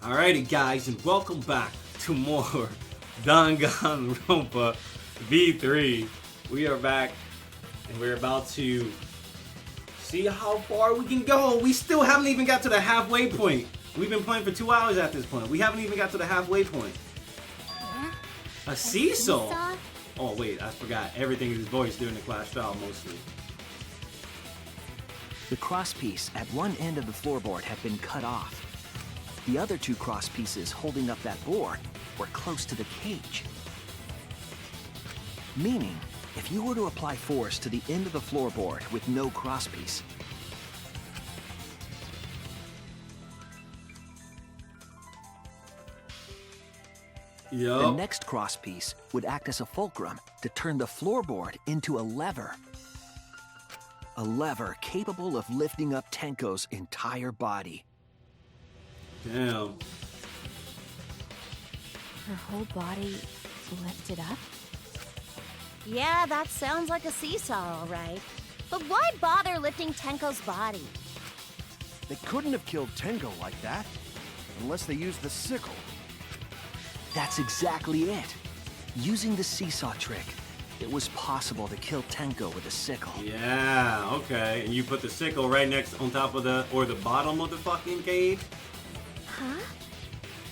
Alrighty guys, and welcome back to more Danganronpa V3. We are back, and we're about to see how far we can go. We still haven't even got to the halfway point. We've been playing for 2 hours at this point. We haven't even got to the halfway point. A seesaw? Oh wait, I forgot. Everything is voiced during the clash style mostly. The crosspiece at one end of the floorboard had been cut off. The other two cross pieces holding up that board were close to the cage. Meaning, if you were to apply force to the end of the floorboard with no crosspiece, the next crosspiece would act as a fulcrum to turn the floorboard into a lever. A lever capable of lifting up Tenko's entire body. Damn. Her whole body lifted up? Yeah, that sounds like a seesaw, all right. But why bother lifting Tenko's body? They couldn't have killed Tenko like that, unless they used the sickle. That's exactly it. Using the seesaw trick, it was possible to kill Tenko with a sickle. Yeah, okay. And you put the sickle right next on top of the bottom of the fucking cage? Huh?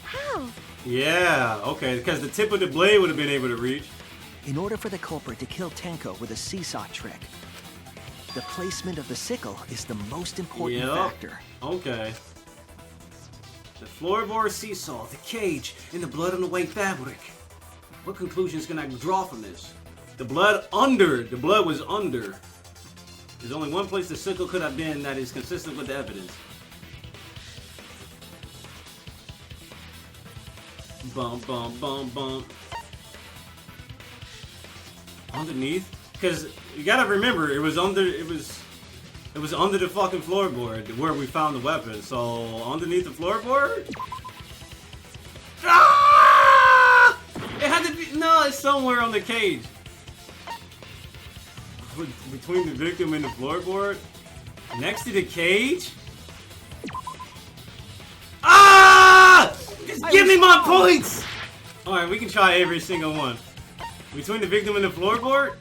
How? Yeah, okay, because the tip of the blade would have been able to reach. In order for the culprit to kill Tenko with a seesaw trick, the placement of the sickle is the most important factor. Okay. The floorboard seesaw, the cage, and the blood on the white fabric. What conclusions can I draw from this? The blood was under. There's only one place the sickle could have been that is consistent with the evidence. Bump, bump, bump, bump. Underneath? Because you gotta remember, it was under the fucking floorboard where we found the weapon. So underneath the floorboard? Ah! It had to be, no, it's somewhere on the cage. Between the victim and the floorboard? Next to the cage? Ah! Just give me my points! Alright, we can try every single one. Between the victim and the floorboard?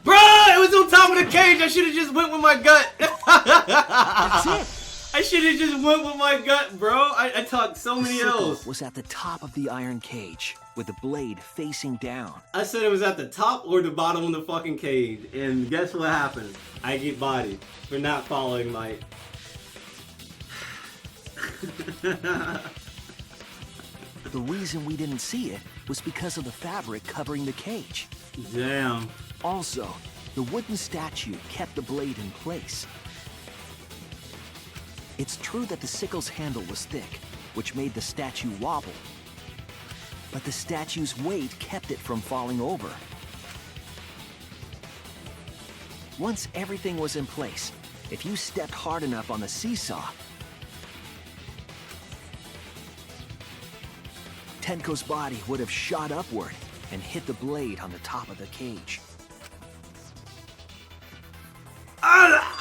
Bruh! It was on top of the cage! I should've just went with my gut! That's it! I should've just went with my gut, bro! I talked so many L's. Was at the top of the iron cage, with the blade facing down. I said it was at the top or the bottom of the fucking cage, and guess what happened? I get bodied for not following my... The reason we didn't see it was because of the fabric covering the cage. Damn. Also, the wooden statue kept the blade in place. It's true that the sickle's handle was thick, which made the statue wobble. But the statue's weight kept it from falling over. Once everything was in place, if you stepped hard enough on the seesaw, Tenko's body would have shot upward and hit the blade on the top of the cage.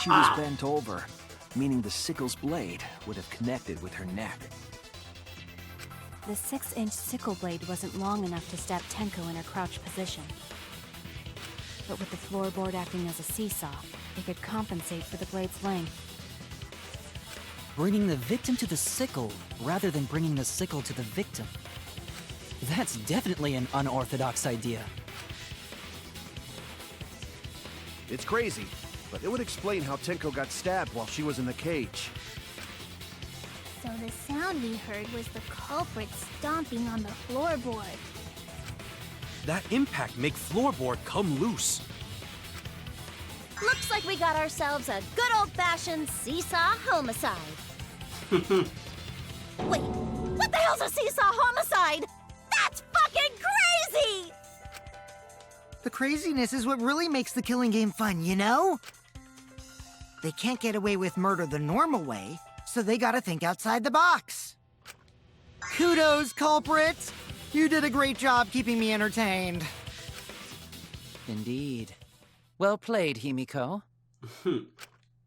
She was bent over, meaning the sickle's blade would have connected with her neck. The 6-inch sickle blade wasn't long enough to stab Tenko in her crouched position. But with the floorboard acting as a seesaw, it could compensate for the blade's length. Bringing the victim to the sickle rather than bringing the sickle to the victim. That's definitely an unorthodox idea. It's crazy, but it would explain how Tenko got stabbed while she was in the cage. So the sound we heard was the culprit stomping on the floorboard. That impact make floorboard come loose. Looks like we got ourselves a good old-fashioned seesaw homicide. Wait, what the hell's a seesaw homicide? That's fucking crazy! The craziness is what really makes the killing game fun, you know? They can't get away with murder the normal way, so they gotta think outside the box. Kudos, culprit! You did a great job keeping me entertained. Indeed. Well played, Himiko.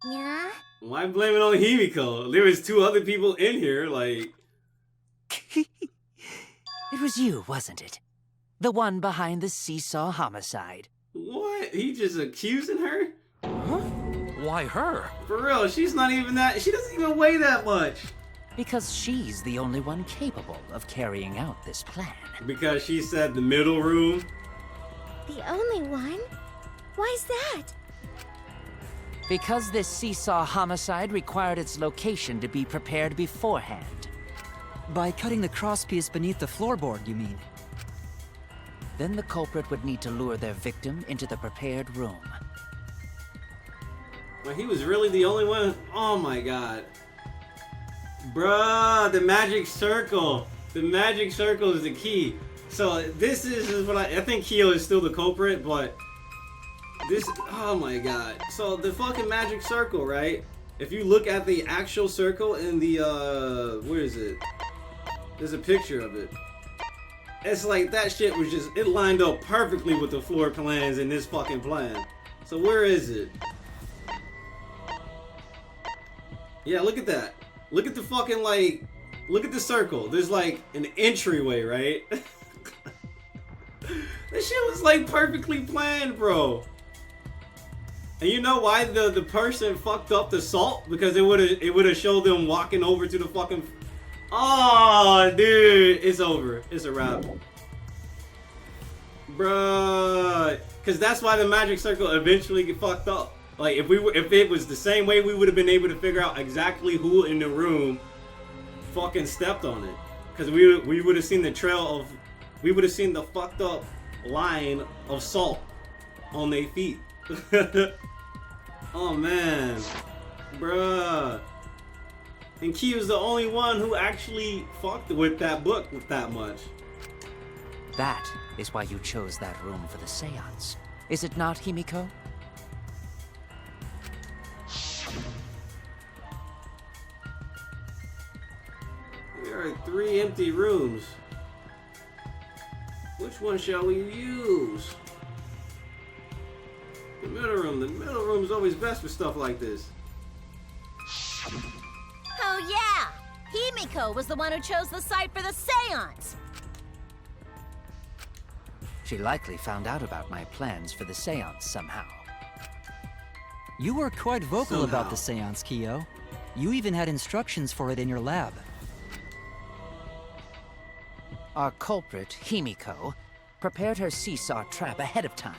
Yeah? Why blame it on Himiko? There was 2 other people in here, like... It was you, wasn't it? The one behind the seesaw homicide. What? He just accusing her? Huh? Why her? For real, she's not even that. She doesn't even weigh that much. Because she's the only one capable of carrying out this plan. Because she said the middle room. The only one? Why's that? Because this seesaw homicide required its location to be prepared beforehand. By cutting the crosspiece beneath the floorboard, you mean? Then the culprit would need to lure their victim into the prepared room. Well, he was really the only one. Oh my god. Bruh, the magic circle. The magic circle is the key. So this is what I think Kyo is still the culprit, but this, oh my god. So the fucking magic circle, right? If you look at the actual circle in the, where is it? There's a picture of it. It's like that shit was just, it lined up perfectly with the floor plans in this fucking plan. So where is it? Yeah, look at that. Look at the fucking, like, look at the circle. There's like an entryway, right? This shit was like perfectly planned, bro. And you know why the person fucked up the salt? Because it would have showed them walking over to the fucking. Oh, dude, it's over. It's a wrap, bruh. Because that's why the magic circle eventually get fucked up. Like if it was the same way, we would have been able to figure out exactly who in the room fucking stepped on it. Because we would have seen the trail of, we would have seen the fucked up line of salt on their feet. Oh man, bruh. And Kyo's the only one who actually fucked with that book with that much. That is why you chose that room for the seance. Is it not, Himiko? There are 3 empty rooms. Which one shall we use? The middle room. The middle room is always best for stuff like this. Oh yeah! Himiko was the one who chose the site for the seance! She likely found out about my plans for the seance somehow. You were quite vocal about the seance, Kyo. You even had instructions for it in your lab. Our culprit, Himiko, prepared her seesaw trap ahead of time.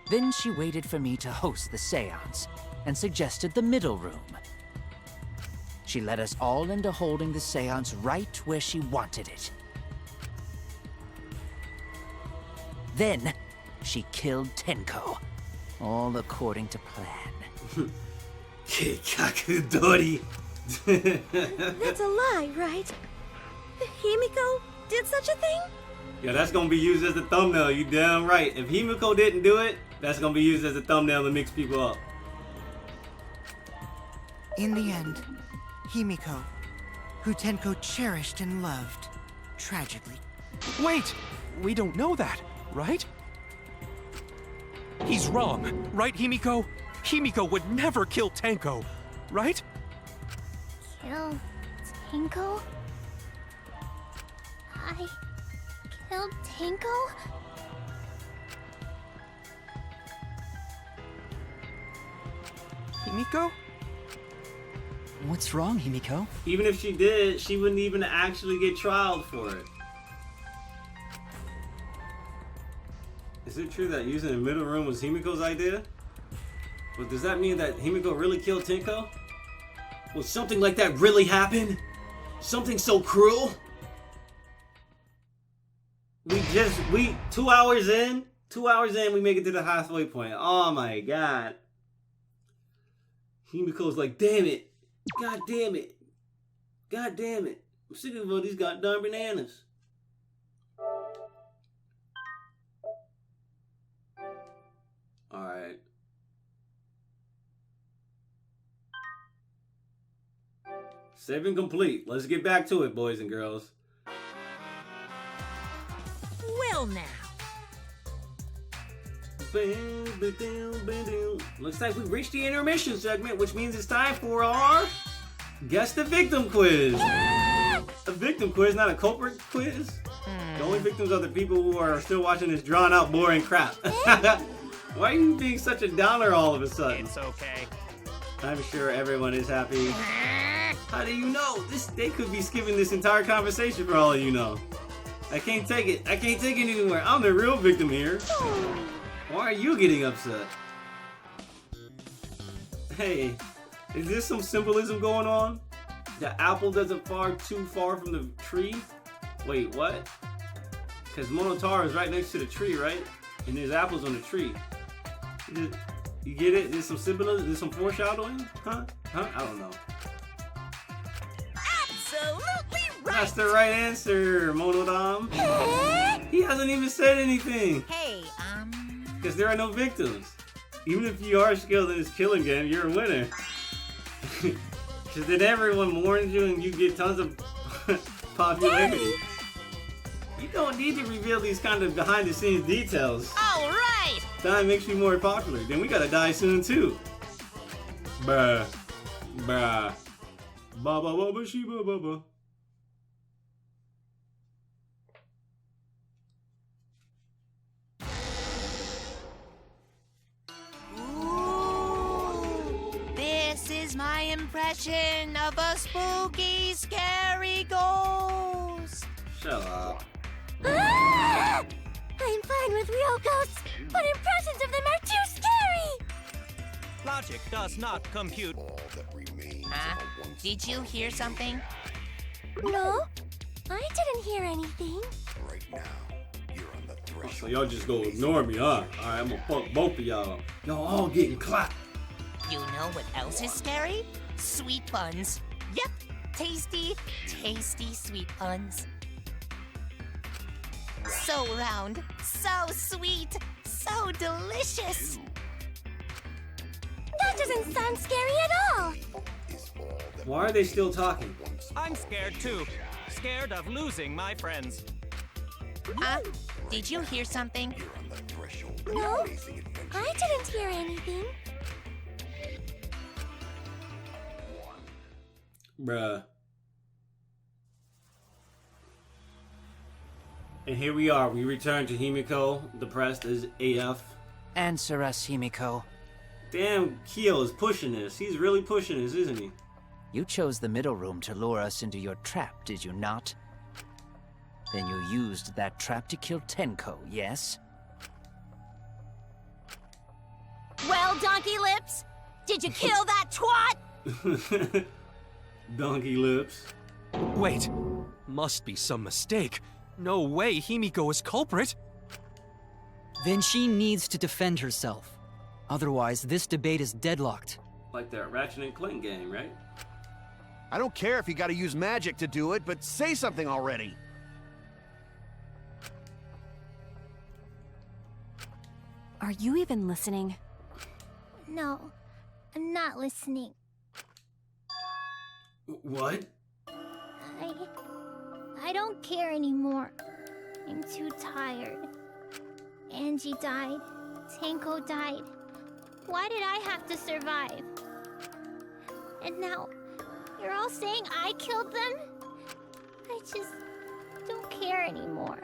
Then she waited for me to host the seance and suggested the middle room. She led us all into holding the seance right where she wanted it. Then, she killed Tenko, all according to plan. Kakudori. That's a lie, right? Himiko did such a thing? Yeah, that's gonna be used as the thumbnail, you damn right. If Himiko didn't do it, that's gonna be used as a thumbnail to mix people up. In the end, Himiko, who Tenko cherished and loved, tragically. Wait! We don't know that, right? He's wrong, right, Himiko? Himiko would never kill Tenko, right? Kill Tenko? I killed Tenko? Himiko? What's wrong, Himiko? Even if she did, she wouldn't even actually get trialed for it. Is it true that using the middle room was Himiko's idea? But does that mean that Himiko really killed Tenko? Will something like that really happen? Something so cruel? We 2 hours in, we make it to the halfway point. Oh my god. Himiko's like, damn it. God damn it. God damn it. I'm sick of all these goddamn bananas. Alright. Saving complete. Let's get back to it, boys and girls. Well now. Looks like we've reached the intermission segment, which means it's time for our Guess the Victim quiz. Yeah! a victim quiz, not a culprit quiz. The only victims are the people who are still watching this drawn out, boring crap. Why are you being such a downer all of a sudden? It's okay. I'm sure everyone is happy. How do you know? They could be skipping this entire conversation for all of you know. I can't take it. I can't take it anymore. I'm the real victim here. Why are you getting upset? Hey, is there some symbolism going on? The apple doesn't fall too far from the tree? Wait, what? Because Monotaro is right next to the tree, right? And there's apples on the tree. You get it? There's some symbolism? There's some foreshadowing? Huh? I don't know. Absolutely right! That's the right answer, Monodam. He hasn't even said anything. Hey, Because there are no victims. Even if you are skilled in this killing game, you're a winner. Because then everyone warns you and you get tons of popularity. You don't need to reveal these kind of behind-the-scenes details. all right! That makes you more popular. Then we gotta die soon too. Bruh. Bruh. Baba baba shiba baba. This is my impression of a spooky, scary ghost. Shut up. Ah! I'm fine with real ghosts, but impressions of them are too scary! Logic does not compute. Did you hear something? No, I didn't hear anything. So y'all just go ignore me, huh? Alright, I'm gonna fuck both of y'all. Y'all all getting clapped. You know what else is scary? Sweet buns. Yep, tasty, tasty sweet buns. So round, so sweet, so delicious. That doesn't sound scary at all! Why are they still talking? I'm scared too. Scared of losing my friends. Did you hear something? No, I didn't hear anything. Bruh. And here we are. We return to Himiko, depressed as AF. Answer us, Himiko. Damn, Kyo is pushing this. He's really pushing this, isn't he? You chose the middle room to lure us into your trap, did you not? Then you used that trap to kill Tenko, yes? Well, Donkey Lips, did you kill that twat? Donkey lips. Wait, must be some mistake. No way Himiko is culprit. Then she needs to defend herself. Otherwise, this debate is deadlocked. Like that Ratchet and Clank game, right? I don't care if you gotta use magic to do it, but say something already. Are you even listening? No, I'm not listening. What? I don't care anymore. I'm too tired. Angie died. Tenko died. Why did I have to survive? And now, you're all saying I killed them? I just don't care anymore.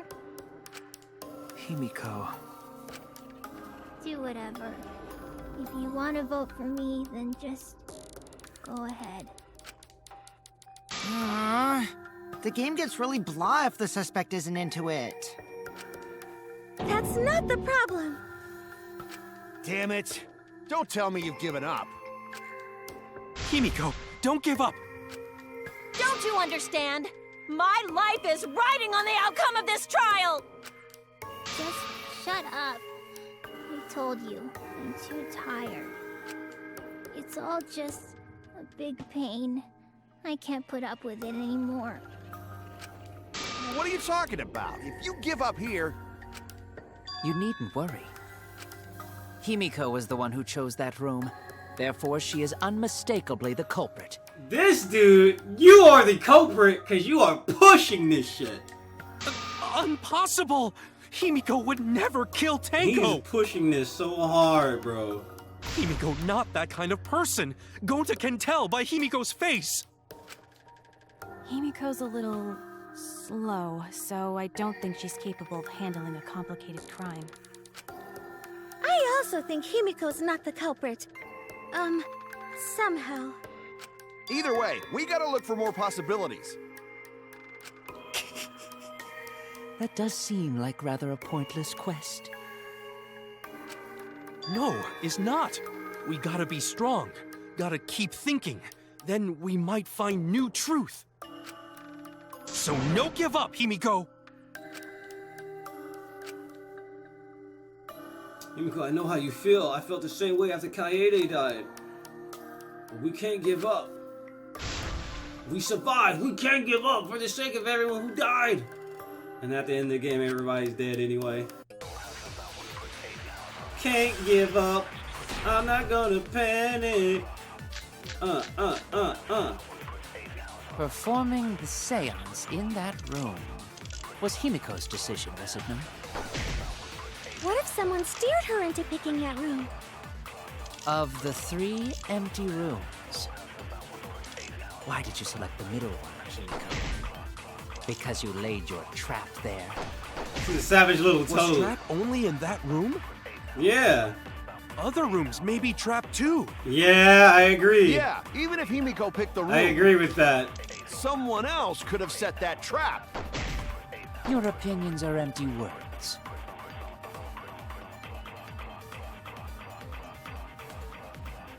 Himiko. Do whatever. If you want to vote for me, then just go ahead. The game gets really blah if the suspect isn't into it. That's not the problem. Damn it. Don't tell me you've given up. Himiko, don't give up. Don't you understand? My life is riding on the outcome of this trial! Just shut up. I told you, I'm too tired. It's all just a big pain. I can't put up with it anymore. What are you talking about? If you give up here... You needn't worry. Himiko was the one who chose that room. Therefore, she is unmistakably the culprit. This dude, you are the culprit because you are pushing this shit. Impossible! Himiko would never kill Tenko! He's pushing this so hard, bro. Himiko not that kind of person. Gonta can tell by Himiko's face. Himiko's a little slow, so I don't think she's capable of handling a complicated crime. I also think Himiko's not the culprit. Somehow. Either way, we gotta look for more possibilities. That does seem like rather a pointless quest. No, it's not. We gotta be strong. Gotta keep thinking. Then we might find new truth. So no give up, Himiko! Himiko, I know how you feel. I felt the same way after Kaede died. But we can't give up. We survived. We can't give up for the sake of everyone who died. And at the end of the game, everybody's dead anyway. Can't give up. I'm not gonna panic. Performing the seance in that room was Himiko's decision, was it not? What if someone steered her into picking that room? Of the 3 empty rooms, why did you select the middle one, Himiko? Because you laid your trap there. She's a savage little toad. Was trap only in that room? Yeah. Other rooms may be trapped too. Yeah, I agree. Yeah, even if Himiko picked the room, I agree with that. someone else could have set that trap. Your opinions are empty words.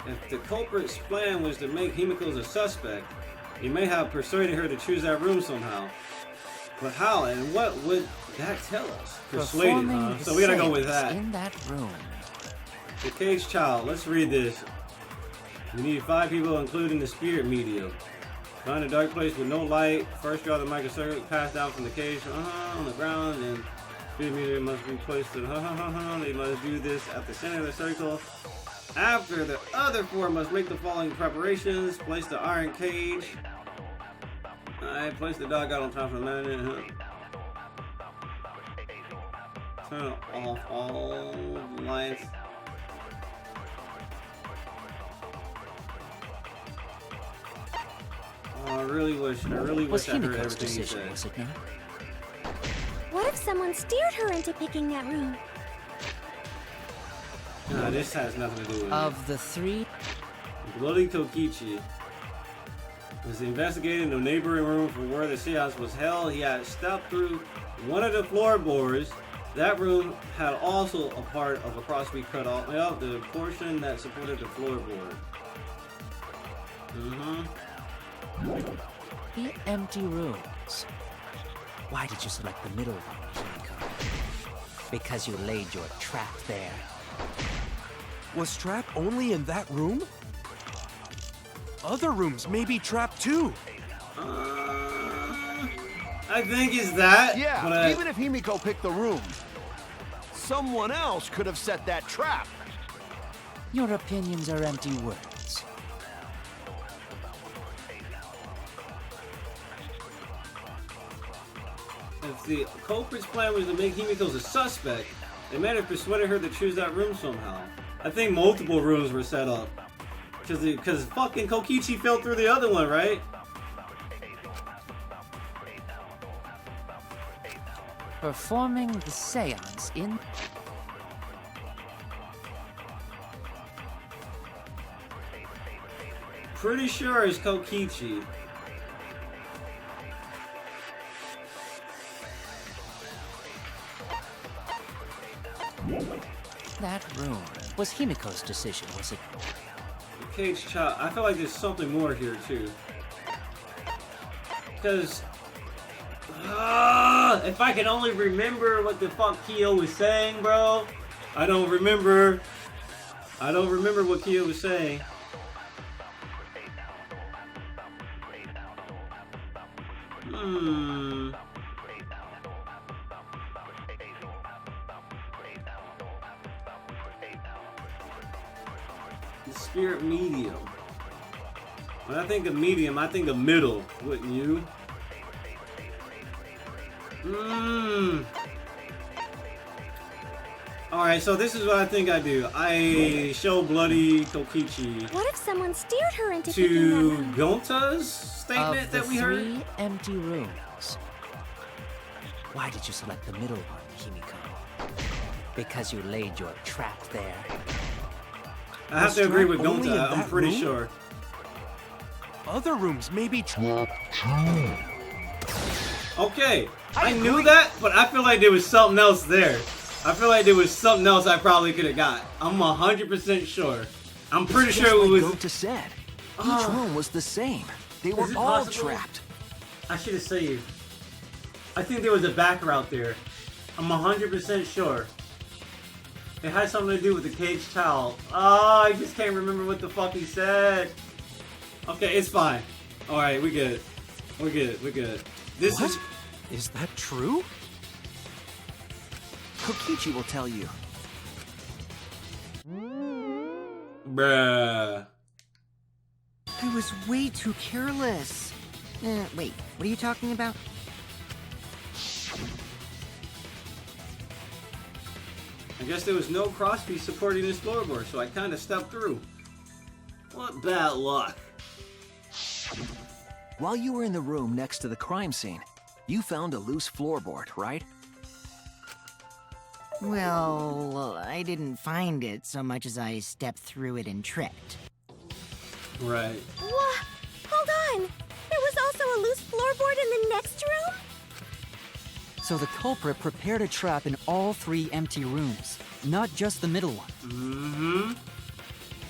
If the culprit's plan was to make Himiko a suspect, he may have persuaded her to choose that room somehow. But how and what would that tell us? Persuaded, huh? So we gotta go with that. In that room. The Caged Child. Let's read this. We need 5 people, including the spirit medium. Find a dark place with no light. First, draw the microcircuit passed down from the cage on the ground, and spirit medium must be placed to They must do this at the center of the circle. After, the other 4 must make the following preparations. Place the iron cage. Alright, place the dog out on top of the mountain. Turn off all the lights. Oh, I really wish I heard everything he said. Was it not? What if someone steered her into picking that room? No, this has nothing to do with Of the 3, Bloody Kokichi was investigating the neighboring room from where the seance was held. He had stepped through one of the floorboards. That room had also a part of a crossbeam cut off. Yep, the portion that supported the floorboard. the empty rooms. Why did you select the middle one, Himiko? Because you laid your trap there. Was trap only in that room? Other rooms may be trapped too. I think it's that. Yeah, but even if Himiko picked the room, someone else could have set that trap. Your opinions are empty words. if the culprit's plan was to make Himiko a suspect, they might have persuaded her to choose that room somehow. I think multiple rooms were set up. Because fucking Kokichi fell through the other one, right? Performing the seance in... Pretty sure it's Kokichi. That room was Himiko's decision, was it? Caged Child. I feel like there's something more here too. Because if I can only remember what the fuck Kyo was saying, bro. I don't remember what Kyo was saying. The spirit medium. When I think of medium, I think of middle, wouldn't you? Alright, so this is what I think I do. I show bloody Tokichi What if someone steered her into to picking that room? Gonta's statement Of the that we heard. 3 empty rooms, why did you select the middle one, Himiko? Because you laid your trap there. I have to agree with only in Gonta, I'm that pretty room? sure. Other rooms may be Okay, I knew that, but I feel like there was something else there. I feel like there was something else I probably could have got. I'm 100% sure. I'm pretty It's sure just it was. like Gota said. Each room was the same. They were it all possible? trapped. I should have saved. I think there was a back route there. I'm 100% sure. It had something to do with the caged child. Oh, I just can't remember what the fuck he said. Okay, it's fine. Alright, we good. We're good, we're good. This What? is. Is that true? Kokichi will tell you. Bruh. I was way too careless. Wait, what are you talking about? I guess there was no crosspiece supporting this floorboard, so I kind of stepped through. What bad luck. While you were in the room next to the crime scene, you found a loose floorboard, right? Well, I didn't find it so much as I stepped through it and tripped. Right. What? Hold on! There was also a loose floorboard in the next room? So the culprit prepared a trap in all 3 empty rooms, not just the middle one. Mm-hmm.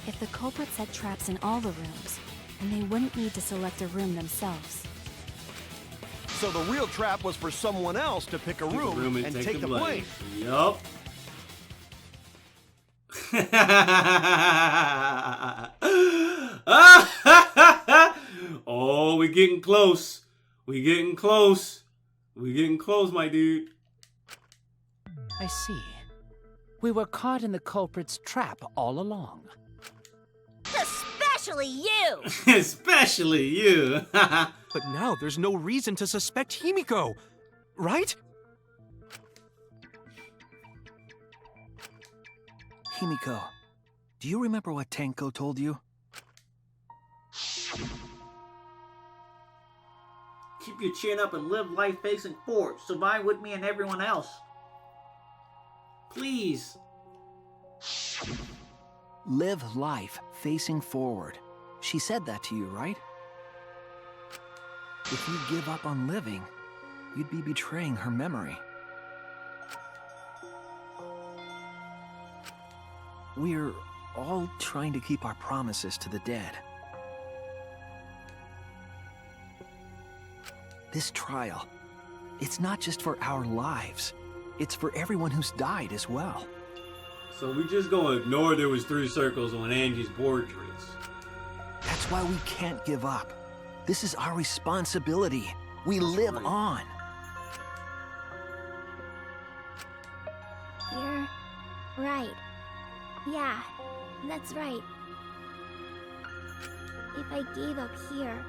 If the culprit set traps in all the rooms, then they wouldn't need to select a room themselves. So the real trap was for someone else to pick a room and take the blame. Yup. Oh, we getting close. We getting close. We getting close, my dude. I see. We were caught in the culprit's trap all along. Especially you! Especially you. But now there's no reason to suspect Himiko, right? Himiko, do you remember what Tenko told you? Keep your chin up and live life facing forward. Survive with me and everyone else. Please. Live life facing forward. She said that to you, right? If you give up on living, you'd be betraying her memory. We're all trying to keep our promises to the dead. This trial, it's not just for our lives. It's for everyone who's died as well. So we just gonna ignore there was 3 circles on Angie's portraits. That's why we can't give up. This is our responsibility. We live on. You're right. Yeah, that's right. If I gave up here,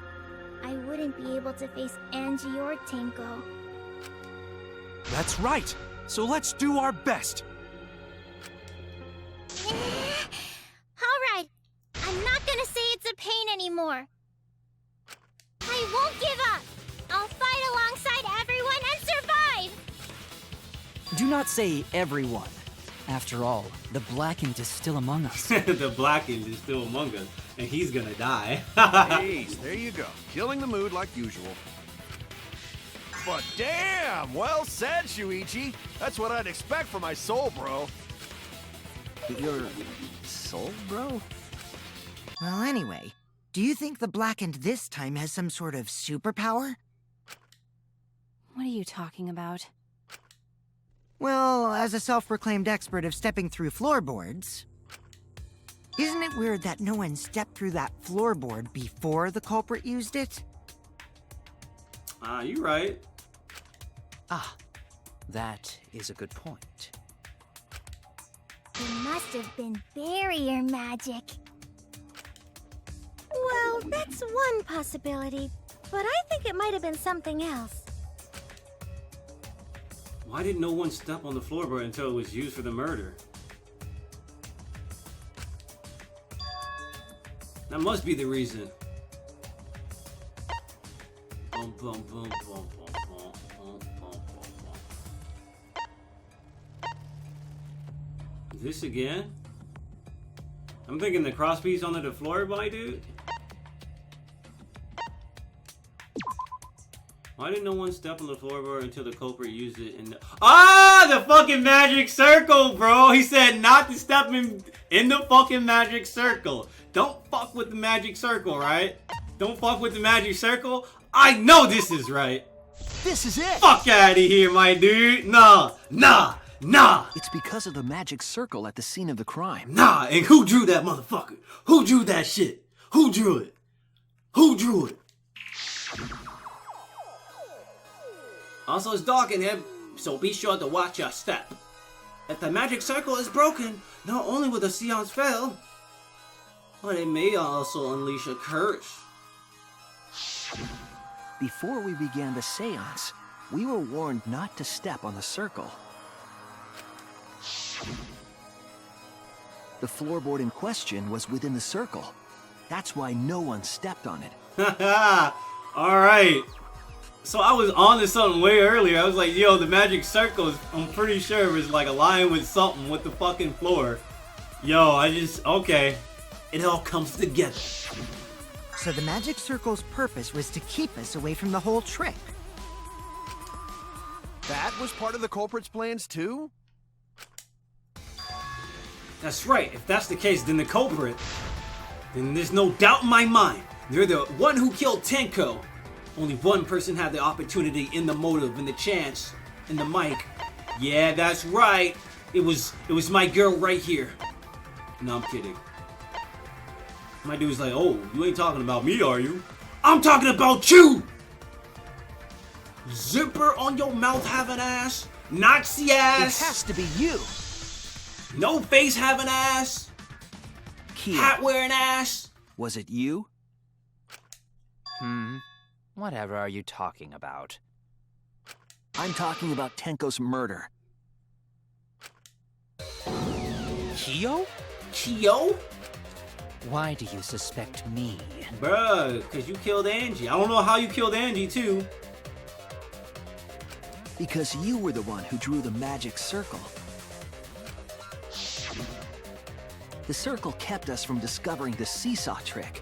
I wouldn't be able to face Angie or Tenko. That's right. So let's do our best. Alright, I'm not gonna say it's a pain anymore. I won't give up. I'll fight alongside everyone and survive. Do not say everyone. After all, the Blackened is still among us. The Blackened is still among us, and he's gonna die. Hey, there you go. Killing the mood like usual. But damn, well said, Shuichi. That's what I'd expect from my soul, bro. Your soul, bro? Well, anyway, do you think the Blackened this time has some sort of superpower? What are you talking about? Well, as a self-proclaimed expert of stepping through floorboards, isn't it weird that no one stepped through that floorboard before the culprit used it? You right. Ah, that is a good point. It must have been barrier magic. Well, that's one possibility, but I think it might have been something else. Why did no one step on the floorboard until it was used for the murder? That must be the reason. Boom, boom, boom, boom, boom, boom, boom, boom, boom. This again? I'm thinking the crosspiece onto the floor, my dude. Why did no one step on the floorboard until the culprit used it in the... Ah! The fucking magic circle, bro! He said not to step in the fucking magic circle. Don't fuck with the magic circle, right? Don't fuck with the magic circle? I know this is right. This is it! Fuck out of here, my dude! Nah! It's because of the magic circle at the scene of the crime. Nah! And who drew that motherfucker? Who drew that shit? Who drew it? Who drew it? Also, it's dark in here, so be sure to watch your step. If the magic circle is broken, not only will the seance fail, but it may also unleash a curse. Before we began the seance, we were warned not to step on the circle. The floorboard in question was within the circle. That's why no one stepped on it. Haha! Alright. So I was on to something way earlier. I was like, yo, the magic circle, I'm pretty sure it was like aligned with something with the fucking floor. Yo, okay. It all comes together. So the magic circle's purpose was to keep us away from the whole trick. That was part of the culprit's plans too? That's right. If that's the case, then the culprit, then there's no doubt in my mind. They're the one who killed Tenko. Only one person had the opportunity and the motive and the chance and the mic. Yeah, that's right. It was my girl right here. No, I'm kidding. My dude's like, oh, you ain't talking about me, are you? I'm talking about you! Zipper on your mouth having ass? Nazi ass? It has to be you! No face having ass? Kia, Hat wearing ass? was it you? Whatever are you talking about? I'm talking about Tenko's murder. Kyo? Kyo? Why do you suspect me? Bruh, because you killed Angie. I don't know how you killed Angie, too. Because you were the one who drew the magic circle. The circle kept us from discovering the seesaw trick.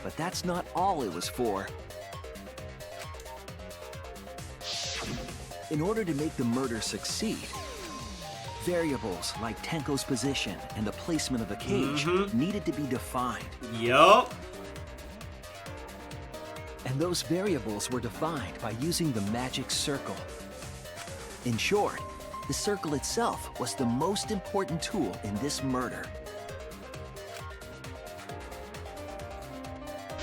But that's not all it was for. In order to make the murder succeed, variables like Tenko's position and the placement of the cage needed to be defined. Yup. And those variables were defined by using the magic circle. In short, the circle itself was the most important tool in this murder.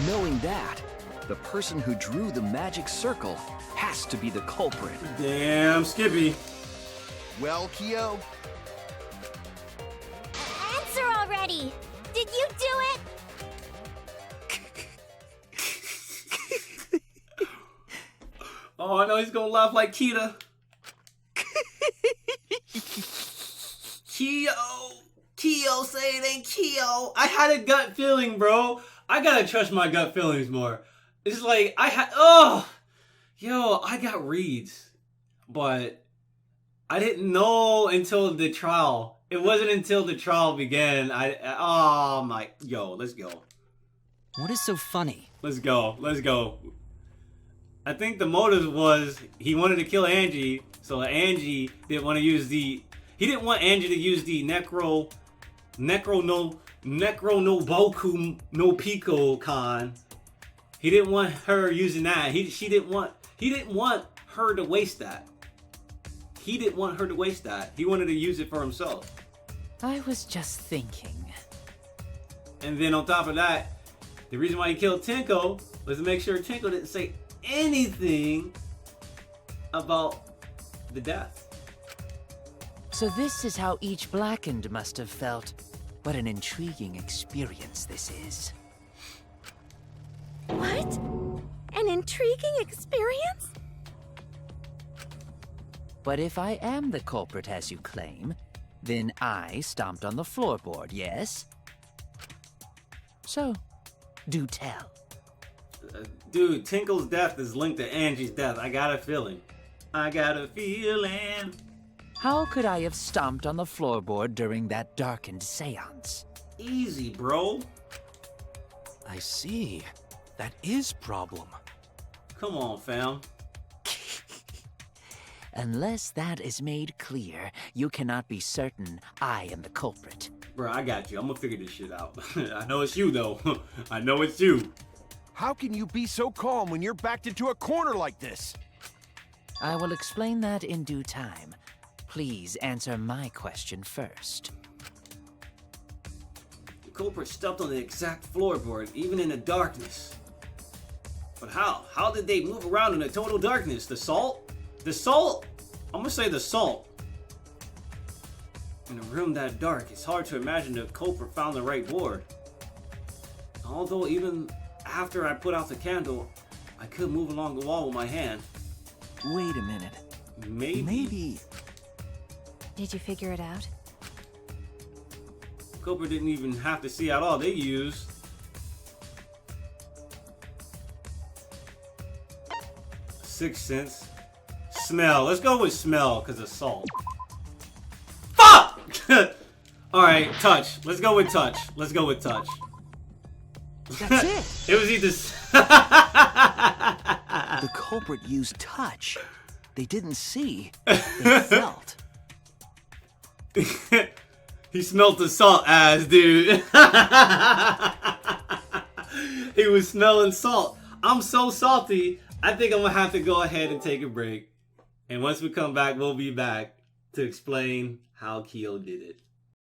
Knowing that, the person who drew the magic circle has to be the culprit. Damn, Skippy. Well, Kyo, Answer already! Did you do it? Oh, I know he's gonna laugh like Kita. Kyo, say it ain't Kyo. I had a gut feeling, bro. I gotta trust my gut feelings more. It's like, I got reads. But I didn't know until the trial. It wasn't until the trial began. Let's go. What is so funny? Let's go. I think the motive was he wanted to kill Angie, so Angie didn't want to use he didn't want Angie to use the necro no boku no pico con. He didn't want her using that. He didn't want her to waste that. He didn't want her to waste that. He wanted to use it for himself. I was just thinking. And then on top of that, the reason why he killed Tenko was to make sure Tenko didn't say anything about the death. So this is how each Blackened must have felt. What an intriguing experience this is. What? An intriguing experience? But if I am the culprit as you claim, then I stomped on the floorboard, yes? So, do tell. Dude, Tinkle's death is linked to Angie's death. I got a feeling. I got a feeling. How could I have stomped on the floorboard during that darkened seance? Easy, bro. I see. That is problem. Come on, fam. Unless that is made clear, you cannot be certain I am the culprit. Bro, I got you. I'm gonna figure this shit out. I know it's you, though. I know it's you. How can you be so calm when you're backed into a corner like this? I will explain that in due time. Please answer my question first. The culprit stepped on the exact floorboard, even in the darkness. But how? How did they move around in the total darkness? The salt? The salt? I'm gonna say the salt. In a room that dark, it's hard to imagine the culprit found the right board. Although even after I put out the candle, I could move along the wall with my hand. Wait a minute. Maybe. Did you figure it out? Culprit didn't even have to see out all they used. Sixth sense. Smell. Let's go with smell because of salt. Fuck! Alright, touch. Let's go with touch. Let's go with touch. That's it. It was either... The culprit used touch. They didn't see. They felt. He smelled the salt ass, dude. He was smelling salt. I'm so salty. I think I'm gonna have to go ahead and take a break. And once we come back, we'll be back to explain how Kyo did it.